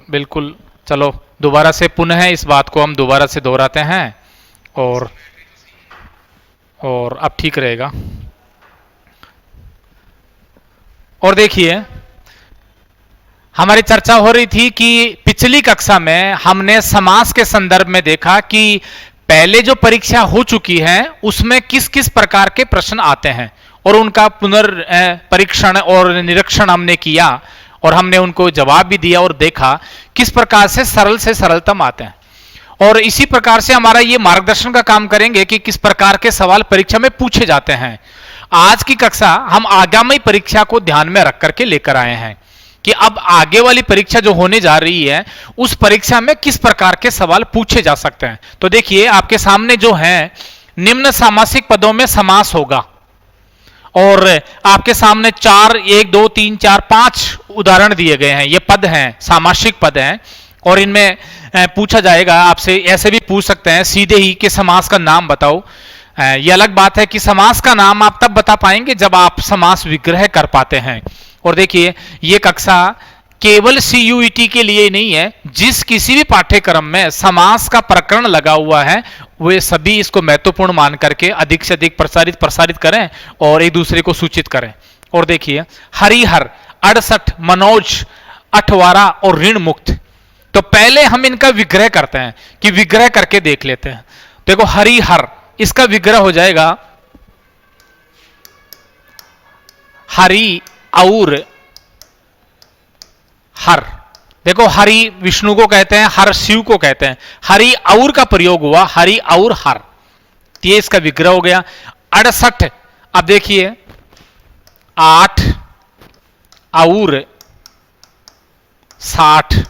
बिल्कुल। चलो दोबारा से पुनः इस बात को हम दोबारा से दोहराते हैं और अब ठीक रहेगा। और देखिए, हमारी चर्चा हो रही थी कि पिछली कक्षा में हमने समास के संदर्भ में देखा कि पहले जो परीक्षा हो चुकी है उसमें किस किस प्रकार के प्रश्न आते हैं और उनका परीक्षण और निरीक्षण हमने किया और हमने उनको जवाब भी दिया और देखा किस प्रकार से सरलतम आते हैं। और इसी प्रकार से हमारा ये मार्गदर्शन का काम करेंगे कि किस प्रकार के सवाल परीक्षा में पूछे जाते हैं। आज की कक्षा हम आगामी परीक्षा को ध्यान में रख करके लेकर आए हैं कि अब आगे वाली परीक्षा जो होने जा रही है उस परीक्षा में किस प्रकार के सवाल पूछे जा सकते हैं। तो देखिए, आपके सामने जो है निम्न सामासिक पदों में समास होगा और आपके सामने 1 2 3 4 5 उदाहरण दिए गए हैं। ये पद हैं, सामासिक पद हैं और इनमें पूछा जाएगा आपसे, ऐसे भी पूछ सकते हैं सीधे ही कि समास का नाम बताओ। यह अलग बात है कि समास का नाम आप तब बता पाएंगे जब आप समास विग्रह कर पाते हैं। और देखिए, ये कक्षा केवल CUET के लिए नहीं है, जिस किसी भी पाठ्यक्रम में समास का प्रकरण लगा हुआ है वे सभी इसको महत्वपूर्ण मान करके अधिक से अधिक प्रसारित करें और एक दूसरे को सूचित करें। और देखिए, हरिहर, 68, मनोज, 18 और ऋण मुक्त। तो पहले हम इनका विग्रह करते हैं कि विग्रह करके देख लेते हैं। देखो, हरिहर, इसका विग्रह हो जाएगा हरि और हर। देखो, हरि विष्णु को कहते हैं, हर शिव को कहते हैं। हरि और का प्रयोग हुआ, हरि और हर, ये इसका विग्रह हो गया। 68, अब देखिए 8 और 60,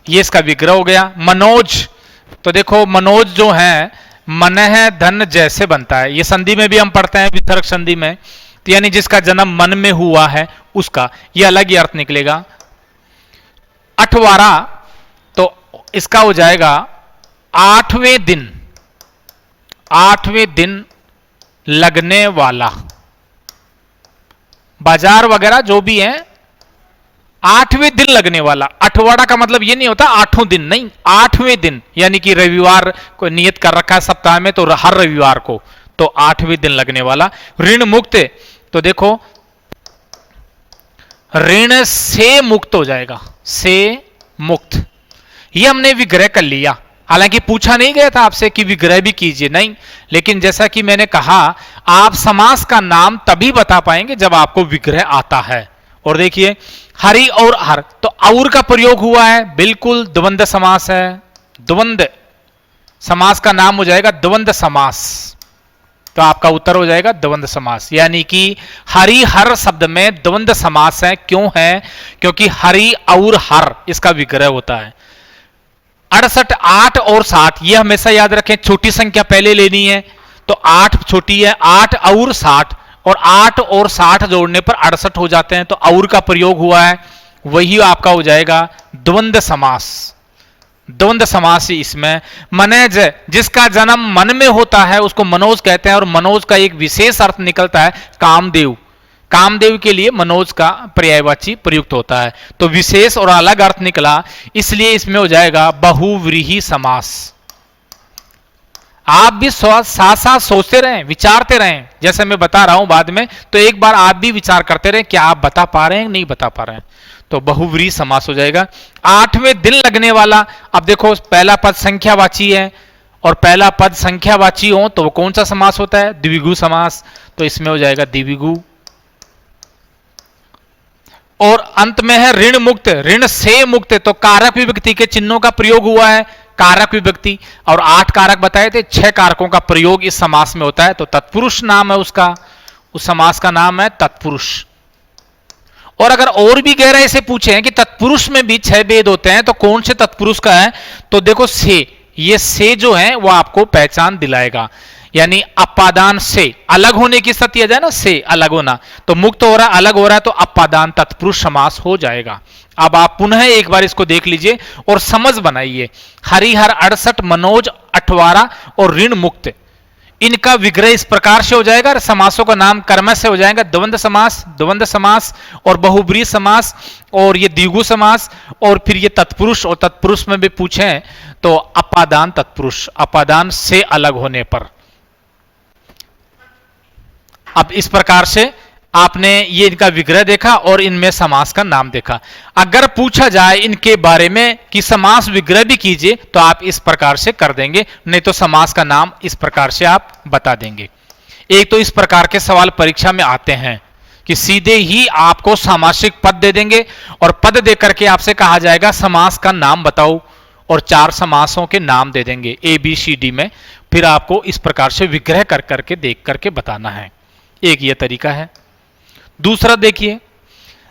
ये इसका विग्रह हो गया। मनोज, तो देखो मनोज जो है मन है धन जैसे बनता है, ये संधि में भी हम पढ़ते हैं, विसर्ग संधि में, तो यानी जिसका जन्म मन में हुआ है उसका, ये अलग ही अर्थ निकलेगा। 18, तो इसका हो जाएगा 8वें दिन, 8वें दिन लगने वाला। बाजार वगैरह जो भी है, 8वें दिन लगने वाला। अठवाड़ा का मतलब ये नहीं होता 8 दिन, नहीं, 8वें दिन, यानी कि रविवार को नियत कर रखा है सप्ताह में तो हर रविवार को, तो 8वें दिन लगने वाला। ऋण मुक्त, तो देखो ऋण से मुक्त हो जाएगा, से मुक्त, ये हमने विग्रह कर लिया। हालांकि पूछा नहीं गया था आपसे कि विग्रह भी कीजिए, नहीं, लेकिन जैसा कि मैंने कहा आप समास का नाम तभी बता पाएंगे जब आपको विग्रह आता है। और देखिए, हरि और हर, तो और का प्रयोग हुआ है, बिल्कुल द्वंद्व समास है। द्वंद्व समास का नाम हो जाएगा द्वंद्व समास, तो आपका उत्तर हो जाएगा द्वंद्व समास। यानी कि हरि हर शब्द में द्वंद्व समास है। क्यों है? क्योंकि हरि और हर इसका विग्रह होता है। 68, 8 और 60, यह हमेशा याद रखें, छोटी संख्या पहले लेनी है, तो 8 छोटी है, 8 और 60, और 8 और 60 जोड़ने पर 68 हो जाते हैं, तो और का प्रयोग हुआ है, वही आपका हो जाएगा द्वंद्व समास। द्वंद्व समास इसमें। मनोज, जिसका जन्म मन में होता है उसको मनोज कहते हैं, और मनोज का एक विशेष अर्थ निकलता है कामदेव। कामदेव के लिए मनोज का पर्यायवाची प्रयुक्त होता है, तो विशेष और अलग अर्थ निकला, इसलिए इसमें हो जाएगा बहुव्रीहि समास। आप भी साथ साथ सोचते रहें, विचारते रहें, जैसे मैं बता रहा हूं बाद में, तो एक बार आप भी विचार करते रहें क्या आप बता पा रहे हैं नहीं बता पा रहे हैं, तो बहुव्रीहि समास हो जाएगा। 8वें दिन लगने वाला, अब देखो पहला पद संख्यावाची है और पहला पद संख्यावाची हो तो वो कौन सा समास होता है? द्विगु समास, तो इसमें हो जाएगा द्विगु। और अंत में है ऋण मुक्त, ऋण से मुक्त, तो कारक विभक्ति के चिन्हों का प्रयोग हुआ है, कारक विभक्ति, और 8 कारक बताए थे, 6 कारकों का प्रयोग इस समास में होता है, तो तत्पुरुष नाम है उसका, उस समास का नाम है तत्पुरुष। और अगर और भी गहराई से पूछे कि तत्पुरुष में भी 6 भेद होते हैं तो कौन से तत्पुरुष का है, तो देखो से, ये से जो है वो आपको पहचान दिलाएगा, यानी अपादान से अलग होने की स्थिति आ जाए ना, से अलग होना, तो मुक्त हो रहा अलग हो रहा है, तो अपादान तत्पुरुष समास हो जाएगा। अब आप पुनः एक बार इसको देख लीजिए और समझ बनाइए। हरिहर 68, मनोज 18 और ऋण मुक्त, इनका विग्रह इस प्रकार से हो जाएगा, समासों का नाम कर्म से हो जाएगा द्वंद्व समास और बहुब्रीहि समास और ये द्विगु समास और फिर ये तत्पुरुष, और तत्पुरुष में भी पूछें तो अपादान तत्पुरुष, अपादान से अलग होने पर। अब इस प्रकार से आपने ये इनका विग्रह देखा और इनमें समास का नाम देखा। अगर पूछा जाए इनके बारे में कि समास विग्रह भी कीजिए तो आप इस प्रकार से कर देंगे, नहीं तो समास का नाम इस प्रकार से आप बता देंगे। एक तो इस प्रकार के सवाल परीक्षा में आते हैं कि सीधे ही आपको सामासिक पद दे देंगे और पद दे करके आपसे कहा जाएगा समास का नाम बताओ, और 4 समासों के नाम दे देंगे ABCD में, फिर आपको इस प्रकार से विग्रह कर करके देख करके बताना है। एक ये तरीका है। दूसरा देखिए,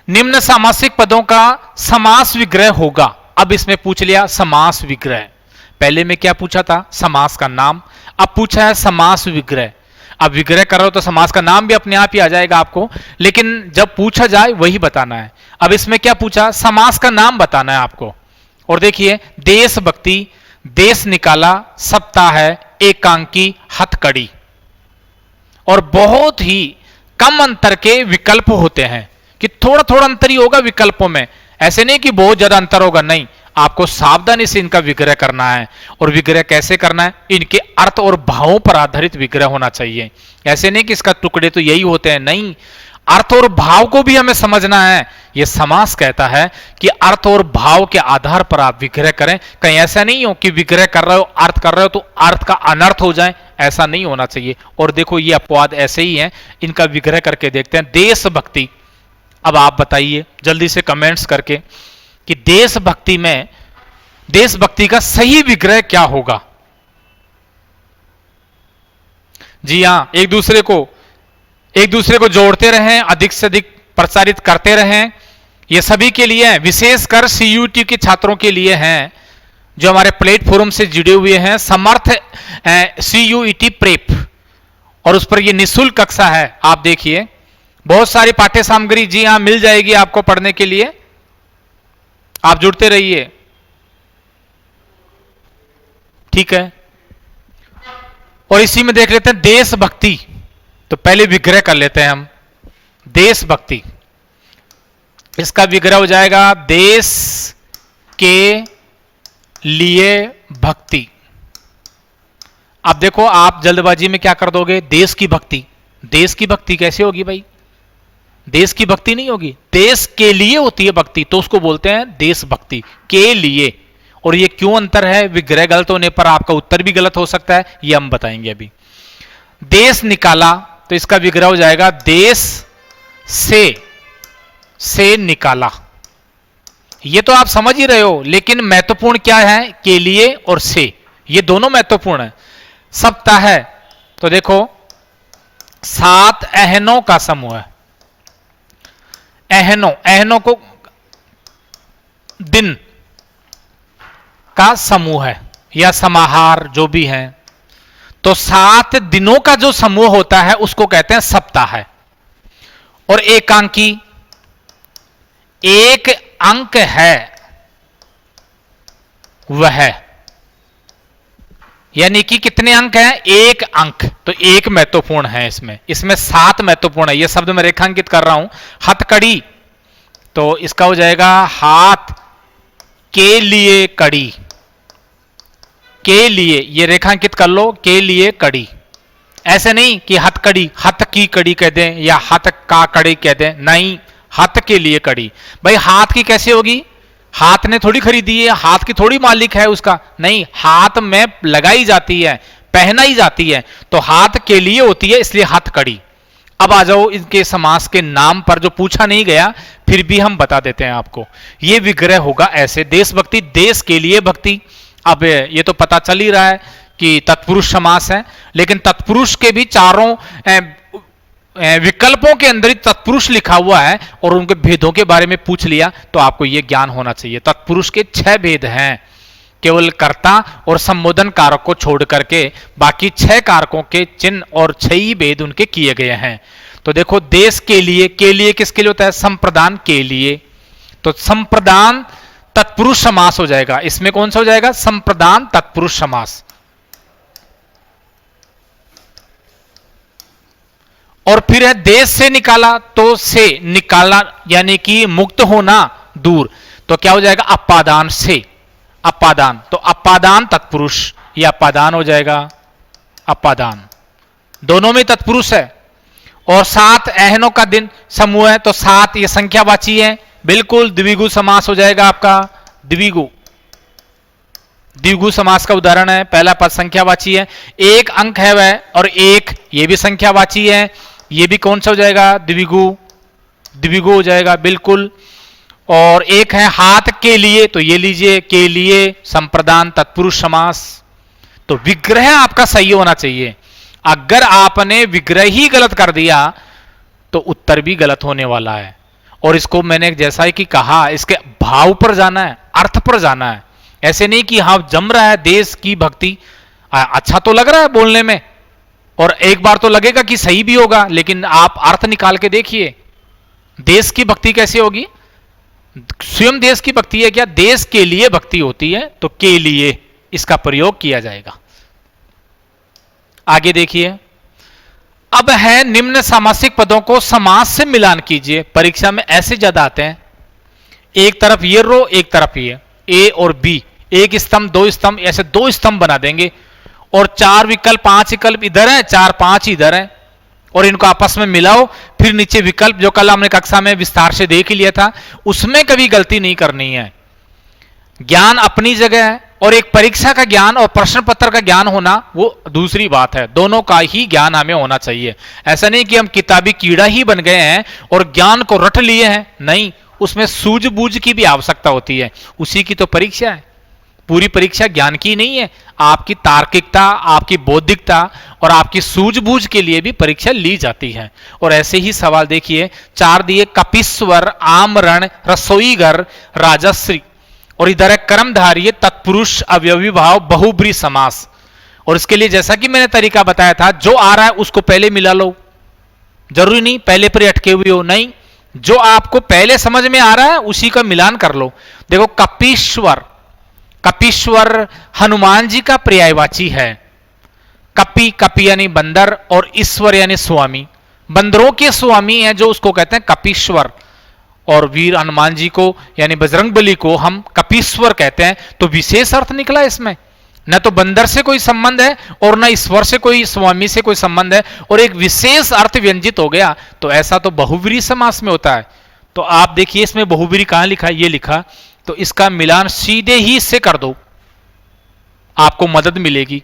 निम्न सामासिक पदों का समास विग्रह होगा। अब इसमें पूछ लिया समास विग्रह, पहले में क्या पूछा था, समास का नाम, अब पूछा है समास विग्रह। अब विग्रह कर रहे हो तो समास का नाम भी अपने आप ही आ जाएगा आपको, लेकिन जब पूछा जाए वही बताना है। अब इसमें क्या पूछा, समास का नाम बताना है आपको। और देखिए, देशभक्ति, देश निकाला, सप्ताह है, एकांकी, हथकड़ी, और बहुत ही कम अंतर के विकल्प होते हैं कि थोड़ा थोड़ा अंतर ही होगा विकल्पों में, ऐसे नहीं कि बहुत ज्यादा अंतर होगा, नहीं, आपको सावधानी से इनका विग्रह करना है। और विग्रह कैसे करना है, इनके अर्थ और भावों पर आधारित विग्रह होना चाहिए। ऐसे नहीं कि इसका टुकड़े तो यही होते हैं, नहीं, अर्थ और भाव को भी हमें समझना है। यह समास कहता है कि अर्थ और भाव के आधार पर आप विग्रह करें। कहीं ऐसा नहीं हो कि विग्रह कर रहे हो, अर्थ कर रहे हो तो अर्थ का अनर्थ हो जाए, ऐसा नहीं होना चाहिए। और देखो ये अपवाद ऐसे ही हैं, इनका विग्रह करके देखते हैं। देशभक्ति, अब आप बताइए जल्दी से कमेंट्स करके कि देशभक्ति में, देशभक्ति का सही विग्रह क्या होगा। जी हां, एक दूसरे को जोड़ते रहें, अधिक से अधिक प्रचारित करते रहें। ये सभी के लिए है, विशेषकर CUT के छात्रों के लिए हैं जो हमारे प्लेटफॉर्म से जुड़े हुए हैं। समर्थ CUET प्रेप, और उस पर ये निःशुल्क कक्षा है। आप देखिए बहुत सारी पाठ्य सामग्री जी हां मिल जाएगी आपको पढ़ने के लिए, आप जुड़ते रहिए, ठीक है। और इसी में देख लेते हैं देशभक्ति, तो पहले विग्रह कर लेते हैं हम। देशभक्ति, इसका विग्रह हो जाएगा देश के लिए भक्ति। अब देखो आप जल्दबाजी में क्या कर दोगे, देश की भक्ति, देश की भक्ति कैसे होगी भाई, देश की भक्ति नहीं होगी, देश के लिए होती है भक्ति, तो उसको बोलते हैं देशभक्ति के लिए। और ये क्यों अंतर है, विग्रह गलत होने पर आपका उत्तर भी गलत हो सकता है, ये हम बताएंगे अभी। देश निकाला, तो इसका विग्रह हो जाएगा देश से निकाला। ये तो आप समझ ही रहे हो, लेकिन महत्वपूर्ण क्या है, के लिए और से, ये दोनों महत्वपूर्ण है। सप्ताह है, तो देखो 7 अहनों का समूह है। अहनों को दिन का समूह है या समाहार जो भी है, तो 7 दिनों का जो समूह होता है उसको कहते हैं सप्ताह है। और एकांकी, एक अंक है वह, यानी कि कितने अंक हैं, एक अंक, तो एक महत्वपूर्ण है इसमें 7 महत्वपूर्ण है। यह शब्द मैं रेखांकित कर रहा हूं। हथकड़ी, तो इसका हो जाएगा हाथ के लिए कड़ी, के लिए, ये रेखांकित कर लो, के लिए कड़ी। ऐसे नहीं कि हथकड़ी, हथ की कड़ी कह दें या हाथ का कड़ी कह दें, नहीं, हाथ के लिए कड़ी। भाई हाथ की कैसे होगी, हाथ ने थोड़ी खरीदी है, हाथ की थोड़ी मालिक है उसका, नहीं, हाथ में लगाई जाती है, पहनाई जाती है, तो हाथ के लिए होती है, इसलिए हथकड़ी। अब आ जाओ इनके समास के नाम पर, जो पूछा नहीं गया फिर भी हम बता देते हैं आपको। ये विग्रह होगा ऐसे, देशभक्ति, देश के लिए भक्ति। अब ये तो पता चल ही रहा है कि तत्पुरुष समास है, लेकिन तत्पुरुष के भी चारों विकल्पों के अंदर ही तत्पुरुष लिखा हुआ है, और उनके भेदों के बारे में पूछ लिया तो आपको यह ज्ञान होना चाहिए। तत्पुरुष के 6 भेद हैं, केवल कर्ता और संबोधन कारक को छोड़ करके बाकी 6 कारकों के चिन्ह और 6 ही भेद उनके किए गए हैं। तो देखो, देश के लिए किसके लिए होता है, संप्रदान के लिए, तो संप्रदान तत्पुरुष समास हो जाएगा। इसमें कौन सा हो जाएगा, संप्रदान तत्पुरुष समास। और फिर है देश से निकाला, तो से निकाला यानी कि मुक्त होना, दूर, तो क्या हो जाएगा अपादान से, अपादान, तो अपादान तत्पुरुष, यह अपादान हो जाएगा, अपादान, दोनों में तत्पुरुष है। और 7 अहनों का दिन समूह है, तो 7 ये संख्यावाची है, बिल्कुल द्विगु समास हो जाएगा आपका, द्विगु, द्विगु समास का उदाहरण है। पहला पद संख्यावाची है, एक अंक है वह, और एक ये भी संख्यावाची है, ये भी कौन सा हो जाएगा द्विगु, द्विगु हो जाएगा बिल्कुल। और एक है हाथ के लिए, तो ये लीजिए के लिए संप्रदान तत्पुरुष समास। तो विग्रह आपका सही होना चाहिए, अगर आपने विग्रह ही गलत कर दिया तो उत्तर भी गलत होने वाला है। और इसको मैंने जैसा कि कहा, इसके भाव पर जाना है, अर्थ पर जाना है, ऐसे नहीं कि हाँ जम रहा है देश की भक्ति, अच्छा तो लग रहा है बोलने में, और एक बार तो लगेगा कि सही भी होगा, लेकिन आप अर्थ निकाल के देखिए, देश की भक्ति कैसे होगी, स्वयं देश की भक्ति है क्या, देश के लिए भक्ति होती है, तो के लिए इसका प्रयोग किया जाएगा। आगे देखिए, अब है निम्न सामासिक पदों को समास से मिलान कीजिए। परीक्षा में ऐसे ज्यादा आते हैं, एक तरफ ये रो एक तरफ ये, ए और बी, एक स्तंभ 2 स्तंभ, ऐसे 2 स्तंभ बना देंगे, और 4 विकल्प 5 विकल्प इधर है, 4 5 इधर है, और इनको आपस में मिलाओ, फिर नीचे विकल्प जो कल हमने कक्षा में विस्तार से देख लिया था, उसमें कभी गलती नहीं करनी है। ज्ञान अपनी जगह है, और एक परीक्षा का ज्ञान और प्रश्न पत्र का ज्ञान होना वो दूसरी बात है, दोनों का ही ज्ञान हमें होना चाहिए। ऐसा नहीं कि हम किताबी कीड़ा ही बन गए हैं और ज्ञान को रट लिए हैं, नहीं, उसमें सूझबूझ की भी आवश्यकता होती है, उसी की तो परीक्षा है। पूरी परीक्षा ज्ञान की नहीं है, आपकी तार्किकता, आपकी बौद्धिकता और आपकी सूझबूझ के लिए भी परीक्षा ली जाती है। और ऐसे ही सवाल देखिए, 4 दिए, कपीश्वर, आमरण, रसोई घर, राजश्री, और इधर है कर्मधारय तत्पुरुष अवयवी भाव बहुब्री समास। और इसके लिए जैसा कि मैंने तरीका बताया था, जो आ रहा है उसको पहले मिला लो, जरूरी नहीं पहले पर अटके हुए हो, नहीं, जो आपको पहले समझ में आ रहा है उसी का मिलान कर लो। देखो कपीश्वर, कपीश्वर हनुमान जी का पर्यायवाची है, कपि, कपि यानी बंदर, और ईश्वर यानी स्वामी, बंदरों के स्वामी है जो उसको कहते हैं कपीश्वर। और वीर हनुमान जी को यानी बजरंगबली को हम कपीश्वर कहते हैं, तो विशेष अर्थ निकला इसमें, न तो बंदर से कोई संबंध है और न ईश्वर से कोई, स्वामी से कोई संबंध है, और एक विशेष अर्थ व्यंजित हो गया, तो ऐसा तो बहुव्रीहि समास में होता है। तो आप देखिए इसमें बहुव्रीहि कहां लिखा है, ये लिखा, तो इसका मिलान सीधे ही इससे कर दो, आपको मदद मिलेगी।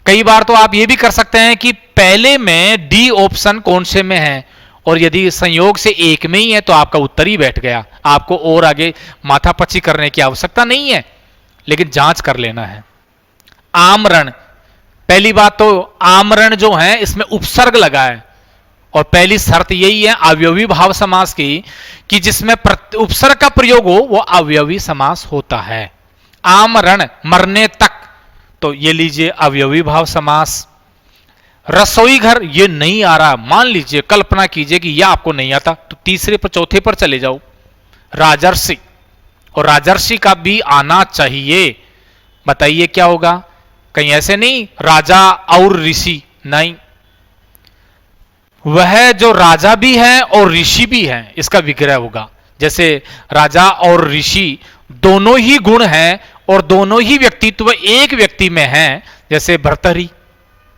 कई बार तो आप ये भी कर सकते हैं कि पहले में डी ऑप्शन कौन से में है, और यदि संयोग से एक में ही है तो आपका उत्तर ही बैठ गया, आपको और आगे माथापच्ची करने की आवश्यकता नहीं है, लेकिन जांच कर लेना है। आमरण, पहली बात तो आमरण जो है इसमें उपसर्ग लगा है, और पहली शर्त यही है अवयवी भाव समास की कि जिसमें उपसर्ग का प्रयोग हो वो अवयवी समास होता है। आमरण मरने तक, तो ये लीजिए अवयवी भाव समास। रसोई घर ये नहीं आ रहा, मान लीजिए कल्पना कीजिए कि यह आपको नहीं आता, तो तीसरे पर चौथे पर चले जाओ। राजर्षि, और राजर्षि का भी आना चाहिए, बताइए क्या होगा, कहीं ऐसे नहीं राजा और ऋषि, नहीं, वह जो राजा भी है और ऋषि भी है इसका विग्रह होगा। जैसे राजा और ऋषि दोनों ही गुण हैं और दोनों ही व्यक्तित्व एक व्यक्ति में हैं, जैसे भर्तृहरि,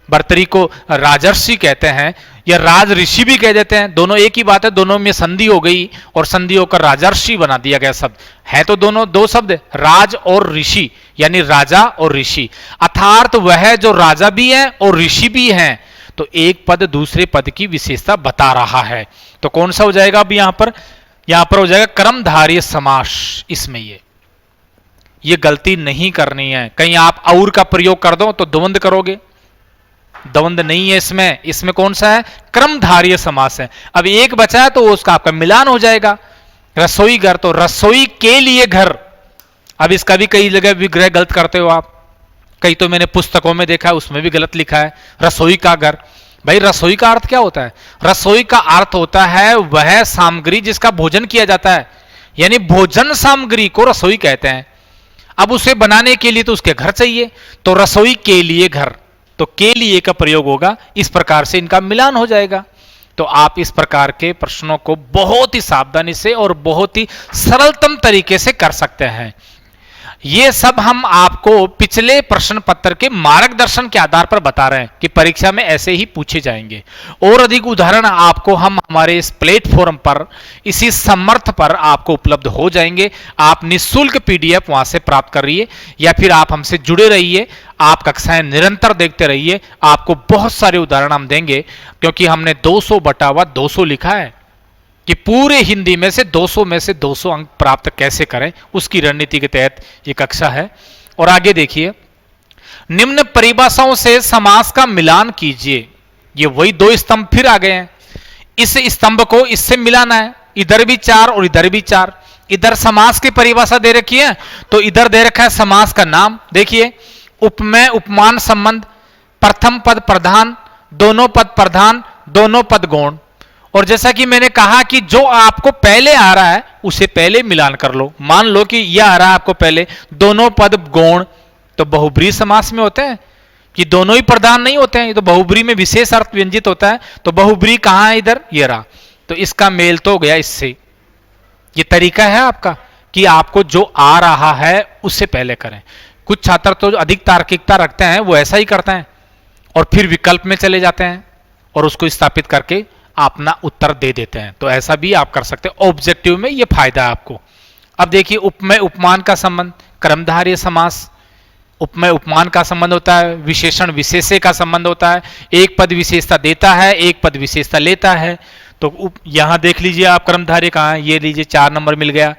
भर्तृहरि को राजर्षि कहते हैं या राज ऋषि भी कह देते हैं, दोनों एक ही बात है, दोनों में संधि हो गई और संधि होकर राजर्षि बना दिया गया शब्द है, तो दोनों दो शब्द राज और ऋषि, यानी राजा और ऋषि, अर्थात वह जो राजा भी है और ऋषि भी हैं, तो एक पद दूसरे पद की विशेषता बता रहा है। तो कौन सा हो जाएगा अब यहां पर हो जाएगा कर्मधारय समास। इसमें ये गलती नहीं करनी है, कहीं आप और का प्रयोग कर दो तो द्वंद्व करोगे, द्वंद्व नहीं है इसमें, इसमें कौन सा है कर्मधारय समास है। अब एक बचा है तो उसका आपका मिलान हो जाएगा। रसोई घर, तो रसोई के लिए घर, अब इसका भी कई जगह विग्रह गलत करते हो आप, कई तो मैंने पुस्तकों में देखा है उसमें भी गलत लिखा है रसोई का घर। भाई रसोई का अर्थ क्या होता है, रसोई का अर्थ होता है वह सामग्री जिसका भोजन किया जाता है, यानी भोजन सामग्री को रसोई कहते हैं। अब उसे बनाने के लिए तो उसके घर चाहिए, तो रसोई के लिए घर, तो के लिए का प्रयोग होगा, इस प्रकार से इनका मिलान हो जाएगा। तो आप इस प्रकार के प्रश्नों को बहुत ही सावधानी से और बहुत ही सरलतम तरीके से कर सकते हैं। ये सब हम आपको पिछले प्रश्न पत्र के मार्गदर्शन के आधार पर बता रहे हैं कि परीक्षा में ऐसे ही पूछे जाएंगे। और अधिक उदाहरण आपको हम हमारे इस प्लेटफॉर्म पर, इसी समर्थ पर आपको उपलब्ध हो जाएंगे। आप निःशुल्क पीडीएफ वहां से प्राप्त करिए या फिर आप हमसे जुड़े रहिए, आप कक्षाएं निरंतर देखते रहिए। आपको बहुत सारे उदाहरण हम देंगे, क्योंकि हमने 200/200 लिखा है कि पूरे हिंदी में से 200 में से 200 अंक प्राप्त कैसे करें, उसकी रणनीति के तहत ये कक्षा है। और आगे देखिए, निम्न परिभाषाओं से समास का मिलान कीजिए। ये वही दो स्तंभ फिर आ गए हैं। इस स्तंभ को इससे मिलाना है, इधर भी 4 और इधर भी 4। इधर समास की परिभाषा दे रखी है, तो इधर दे रखा है समास का नाम। देखिए, उपमेय उपमान संबंध, प्रथम पद प्रधान, दोनों पद प्रधान, दोनों पद गौण। और जैसा कि मैंने कहा कि जो आपको पहले आ रहा है उसे पहले मिलान कर लो। मान लो कि यह आ रहा है आपको पहले दोनों पद गौण, तो बहुब्रीहि समास में होते हैं कि दोनों ही प्रधान नहीं होते हैं, ये तो बहुब्रीहि में विशेष अर्थ व्यंजित होता है। तो बहुब्रीहि कहां है? इधर, ये रहा। तो इसका मेल तो हो गया इससे। ये तरीका है आपका कि आपको जो आ रहा है उससे पहले करें। कुछ छात्र तो अधिक तार्किकता रखते हैं, वो ऐसा ही करते हैं और फिर विकल्प में चले जाते हैं और उसको स्थापित करके अपना उत्तर दे देते हैं। तो ऐसा भी आप कर सकते हैं। ऑब्जेक्टिव में ये फायदा है आपको। अब देखिए, उपमेय उपमान का संबंध, कर्मधारय समास। उपमेय उपमान का संबंध होता है, विशेषण विशेष्य का संबंध होता है। एक पद विशेषता देता है, एक पद विशेषता लेता है। तो यहां देख लीजिए आप कर्मधारय कहां है, ये लीजिए 4 नंबर मिल गया।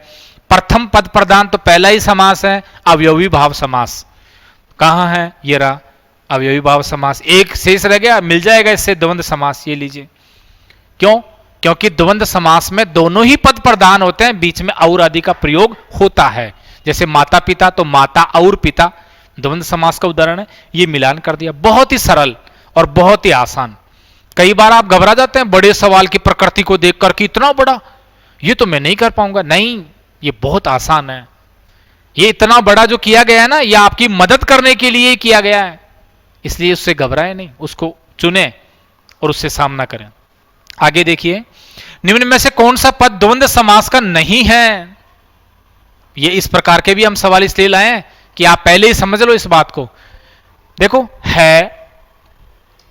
प्रथम पद प्रधान तो पहला ही समास है। अवयवी भाव समास कहां है? ये रहा, अवयवी भाव समास। एक शेष रह गया, मिल जाएगा इससे द्वंद्व समास, ये लीजिए। क्यों? क्योंकि द्वंद्व समास में दोनों ही पद प्रधान होते हैं, बीच में और आदि का प्रयोग होता है। जैसे माता पिता तो माता और पिता द्वंद्व समास का उदाहरण है। ये मिलान कर दिया। बहुत ही सरल और बहुत ही आसान। कई बार आप घबरा जाते हैं बड़े सवाल की प्रकृति को देखकर कि इतना बड़ा, ये तो मैं नहीं कर पाऊंगा। नहीं, ये बहुत आसान है। ये इतना बड़ा जो किया गया है ना, ये आपकी मदद करने के लिए किया गया है, इसलिए उससे घबराए नहीं, उसको चुने और उससे सामना करें। आगे देखिए, निम्न में से कौन सा पद द्वंद्व समास का नहीं है? ये इस प्रकार के भी हम सवाल इसलिए लाए हैं कि आप पहले ही समझ लो इस बात को। देखो, है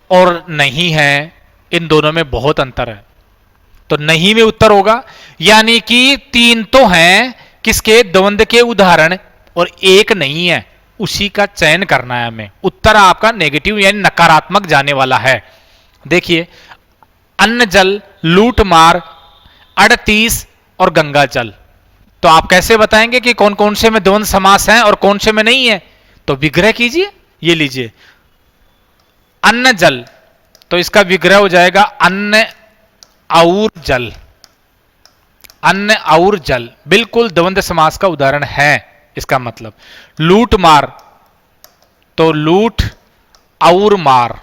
और नहीं है, इन दोनों में बहुत अंतर है। तो नहीं में उत्तर होगा, यानी कि 3 तो हैं किसके? द्वंद्व के उदाहरण, और एक नहीं है, उसी का चयन करना है हमें। उत्तर आपका नेगेटिव यानी नकारात्मक जाने वाला है। देखिए, अन्न जल, लूट मार, 38 और गंगा जल। तो आप कैसे बताएंगे कि कौन कौन से में द्वंद्व समास हैं और कौन से में नहीं है? तो विग्रह कीजिए। ये लीजिए, अन्न जल, तो इसका विग्रह हो जाएगा अन्न और जल। अन्न और जल बिल्कुल द्वंद्व समास का उदाहरण है। इसका मतलब लूट मार, तो लूट और मार,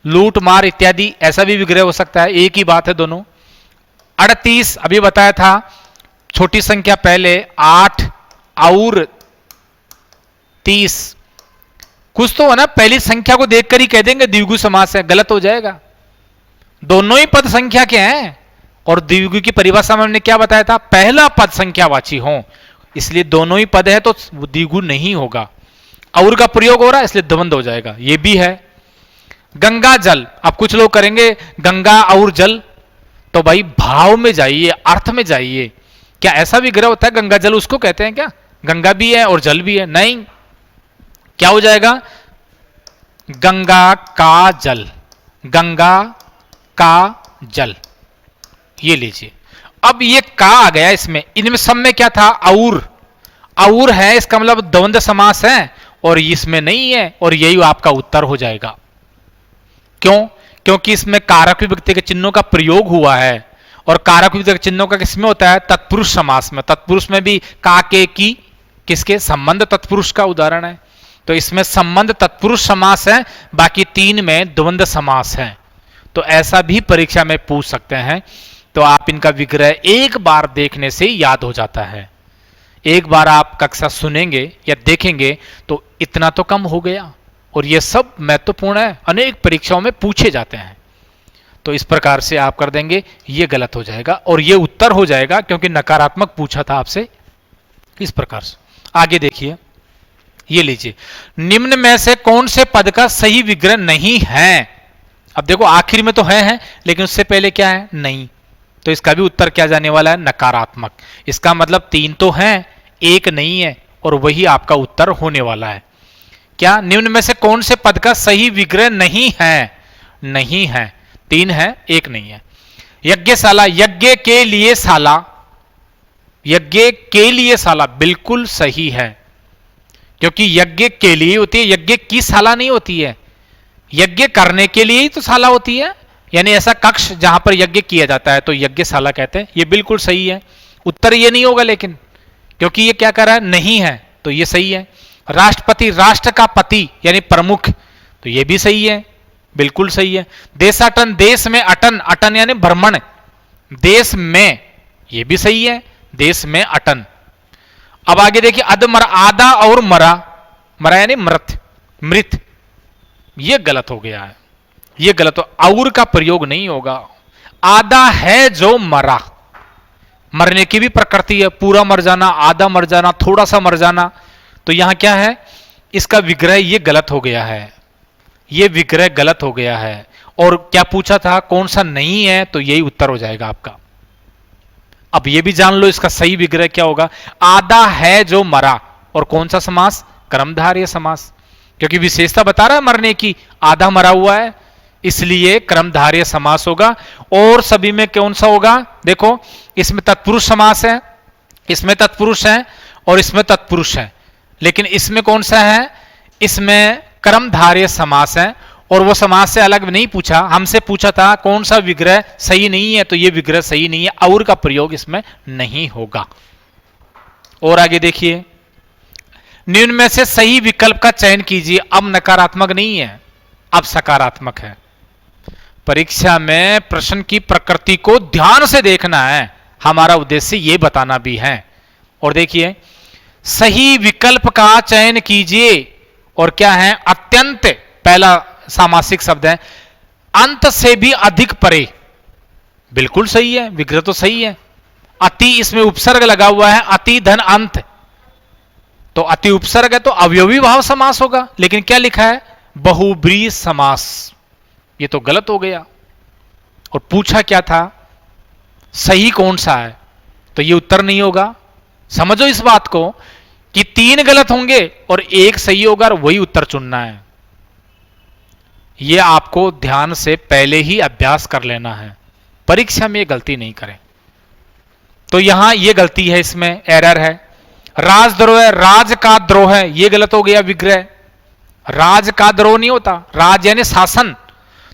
लूट मार इत्यादि, ऐसा भी विग्रह हो सकता है, एक ही बात है दोनों। 38 अभी बताया था, छोटी संख्या पहले, 8 और 30। कुछ तो है ना, पहली संख्या को देखकर ही कह देंगे द्विगु समास है, गलत हो जाएगा। दोनों ही पद संख्या के हैं, और द्विगु की परिभाषा में हमने क्या बताया था? पहला पद संख्यावाची हो, इसलिए दोनों ही पद है तो द्विगु नहीं होगा। और का प्रयोग हो रहा है इसलिए द्वंद्व हो जाएगा। ये भी है। गंगा जल, अब कुछ लोग करेंगे गंगा और जल, तो भाई भाव में जाइए, अर्थ में जाइए। क्या ऐसा विग्रह होता है? गंगा जल उसको कहते हैं क्या? गंगा भी है और जल भी है? नहीं। क्या हो जाएगा? गंगा का जल, गंगा का जल, ये लीजिए। अब ये का आ गया इसमें, इनमें सब में क्या था? और है, इसका मतलब द्वंद्व समास है, और इसमें नहीं है, और यही आपका उत्तर हो जाएगा। क्यों? क्योंकि इसमें कारक विभक्ति के चिन्हों का प्रयोग हुआ है, और कारक विभक्ति के चिन्हों का किसमें होता है? तत्पुरुष समास में। तत्पुरुष में भी का, के, की, किसके? संबंध तत्पुरुष का उदाहरण है। तो इसमें संबंध तत्पुरुष समास है, बाकी 3 में द्वंद्व समास है। तो ऐसा भी परीक्षा में पूछ सकते हैं। तो आप इनका विग्रह एक बार देखने से याद हो जाता है। एक बार आप कक्षा सुनेंगे या देखेंगे तो इतना तो कम हो गया, और ये सब महत्वपूर्ण है, अनेक परीक्षाओं में पूछे जाते हैं। तो इस प्रकार से आप कर देंगे, ये गलत हो जाएगा और ये उत्तर हो जाएगा क्योंकि नकारात्मक पूछा था आपसे। इस प्रकार से आगे देखिए, ये लीजिए, निम्न में से कौन से पद का सही विग्रह नहीं है। अब देखो आखिर में तो है लेकिन उससे पहले क्या है, नहीं, तो इसका भी उत्तर क्या जाने वाला है, नकारात्मक। इसका मतलब 3 तो हैं, 1 नहीं है, और वही आपका उत्तर होने वाला है। क्या, निम्न में से कौन से पद का सही विग्रह नहीं है, नहीं है, 3 है, 1 नहीं है। यज्ञशाला, यज्ञ के लिए शाला, यज्ञ के लिए शाला बिल्कुल सही है, क्योंकि यज्ञ के लिए होती है, यज्ञ की शाला नहीं होती है। यज्ञ करने के लिए ही तो शाला होती है, यानी ऐसा कक्ष जहां पर यज्ञ किया जाता है तो यज्ञशाला कहते हैं। ये बिल्कुल सही है, उत्तर ये नहीं होगा लेकिन, क्योंकि ये क्या कर रहा है, नहीं है, तो ये सही है। राष्ट्रपति, राष्ट्र का पति यानी प्रमुख, तो ये भी सही है, बिल्कुल सही है। देशाटन, देश में अटन, अटन यानी भ्रमण, देश में, ये भी सही है, देश में अटन। अब आगे देखिए, अधमर, आधा और मरा, मरा यानी मृत, मृत, ये गलत हो गया है, ये गलत हो, और का प्रयोग नहीं होगा। आधा है जो मरा, मरने की भी प्रकृति है, पूरा मर जाना, आधा मर जाना, थोड़ा सा मर जाना, तो यहां क्या है, इसका विग्रह ये गलत हो गया है, ये विग्रह गलत हो गया है। और क्या पूछा था, कौन सा नहीं है, तो यही उत्तर हो जाएगा आपका। अब ये भी जान लो इसका सही विग्रह क्या होगा, आधा है जो मरा, और कौन सा समास, कर्मधारय समास, क्योंकि विशेषता बता रहा है मरने की, आधा मरा हुआ है, इसलिए कर्मधारय समास होगा। और सभी में कौन सा होगा, देखो इसमें तत्पुरुष समास है, इसमें तत्पुरुष है और इसमें तत्पुरुष है, लेकिन इसमें कौन सा है, इसमें कर्मधारय समास है। और वो समास से अलग नहीं पूछा, हमसे पूछा था कौन सा विग्रह सही नहीं है, तो ये विग्रह सही नहीं है, और का प्रयोग इसमें नहीं होगा। और आगे देखिए, निम्न में से सही विकल्प का चयन कीजिए। अब नकारात्मक नहीं है, अब सकारात्मक है। परीक्षा में प्रश्न की प्रकृति को ध्यान से देखना है, हमारा उद्देश्य ये बताना भी है। और देखिए, सही विकल्प का चयन कीजिए, और क्या है, अत्यंत, पहला सामासिक शब्द है, अंत से भी अधिक परे, बिल्कुल सही है, विग्रह तो सही है। अति, इसमें उपसर्ग लगा हुआ है, अति धन अंत, तो अति उपसर्ग है तो अवयवी भाव समास होगा, लेकिन क्या लिखा है, बहुब्रीहि समास, ये तो गलत हो गया। और पूछा क्या था, सही कौन सा है, तो ये उत्तर नहीं होगा। समझो इस बात को कि 3 गलत होंगे और 1 सही होगा, और वही उत्तर चुनना है। यह आपको ध्यान से पहले ही अभ्यास कर लेना है, परीक्षा में ये गलती नहीं करें। तो यहां ये गलती है, इसमें एरर है। राजद्रोह है, राज का द्रोह है, ये गलत हो गया विग्रह। राज का द्रोह नहीं होता, राज यानी शासन,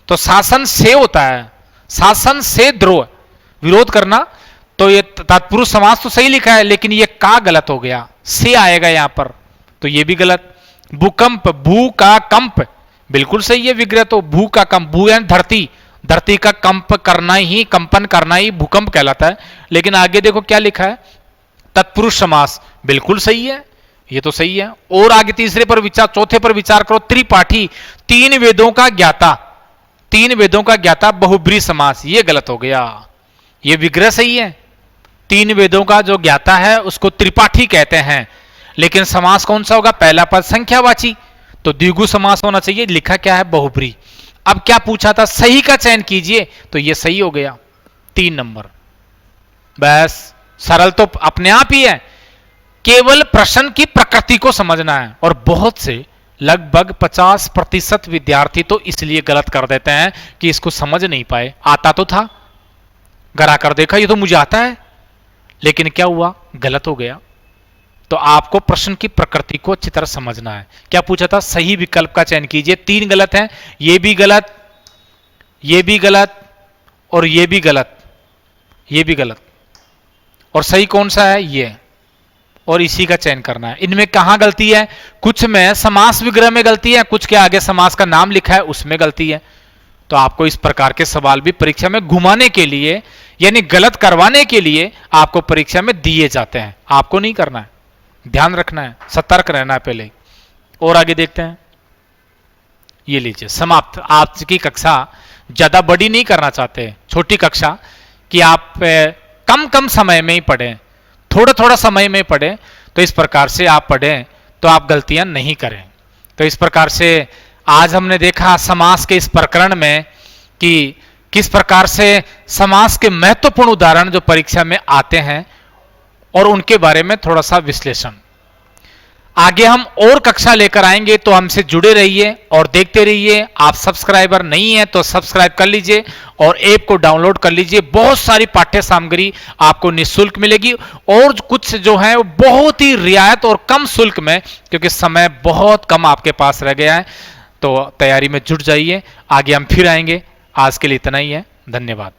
तो शासन से होता है, शासन से द्रोह, विरोध करना, तो ये तत्पुरुष समास तो सही लिखा है, लेकिन ये का गलत हो गया, से आएगा यहां पर, तो ये भी गलत। भूकंप, भू का कंप, बिल्कुल सही है विग्रह, तो भू का कंप, भू यानी धरती, धरती का कंप करना ही, कंपन करना ही भूकंप कहलाता है। लेकिन आगे देखो क्या लिखा है, तत्पुरुष समास, बिल्कुल सही है, ये तो सही है। और आगे तीसरे पर विचार, चौथे पर विचार करो, त्रिपाठी, 3 वेदों का ज्ञाता, 3 वेदों का ज्ञाता, बहुब्रीहि समास, ये गलत हो गया। ये विग्रह सही है, 3 वेदों का जो ज्ञाता है उसको त्रिपाठी कहते हैं, लेकिन समास कौन सा होगा, पहला पद संख्यावाची, तो द्विगु समास होना चाहिए, लिखा क्या है, बहुब्रीहि। अब क्या पूछा था, सही का चयन कीजिए, तो ये सही हो गया, 3 नंबर। बस सरल तो अपने आप ही है, केवल प्रश्न की प्रकृति को समझना है। और बहुत से लगभग 50% विद्यार्थी तो इसलिए गलत कर देते हैं कि इसको समझ नहीं पाए, आता तो था, घर आकर देखा ये तो मुझे आता है, लेकिन क्या हुआ, गलत हो गया। तो आपको प्रश्न की प्रकृति को अच्छी तरह समझना है। क्या पूछा था, सही विकल्प का चयन कीजिए, 3 गलत हैं, ये भी गलत, ये भी गलत, और ये भी गलत, ये भी गलत, और सही कौन सा है, ये, और इसी का चयन करना है। इनमें कहां गलती है, कुछ में समास विग्रह में गलती है, कुछ के आगे समास का नाम लिखा है उसमें गलती है। तो आपको इस प्रकार के सवाल भी परीक्षा में घुमाने के लिए, यानी गलत करवाने के लिए आपको परीक्षा में दिए जाते हैं, आपको नहीं करना है, ध्यान रखना है, सतर्क रहना है पहले। और आगे देखते हैं, ये लीजिए, समाप्त। आज की कक्षा ज्यादा बड़ी नहीं करना चाहते, छोटी कक्षा, कि आप कम कम समय में ही पढ़ें, थोड़ा थोड़ा समय में पढ़ें। तो इस प्रकार से आप पढ़ें तो आप गलतियां नहीं करें। तो इस प्रकार से आज हमने देखा समास के इस प्रकरण में कि किस प्रकार से समास के महत्वपूर्ण उदाहरण जो परीक्षा में आते हैं और उनके बारे में थोड़ा सा विश्लेषण। आगे हम और कक्षा लेकर आएंगे, तो हमसे जुड़े रहिए और देखते रहिए। आप सब्सक्राइबर नहीं है तो सब्सक्राइब कर लीजिए और ऐप को डाउनलोड कर लीजिए। बहुत सारी पाठ्य सामग्री आपको निःशुल्क मिलेगी और कुछ जो है वो बहुत ही रियायत और कम शुल्क में, क्योंकि समय बहुत कम आपके पास रह गया है। तो तैयारी में जुट जाइए, आगे हम फिर आएंगे। आज के लिए इतना ही है, धन्यवाद।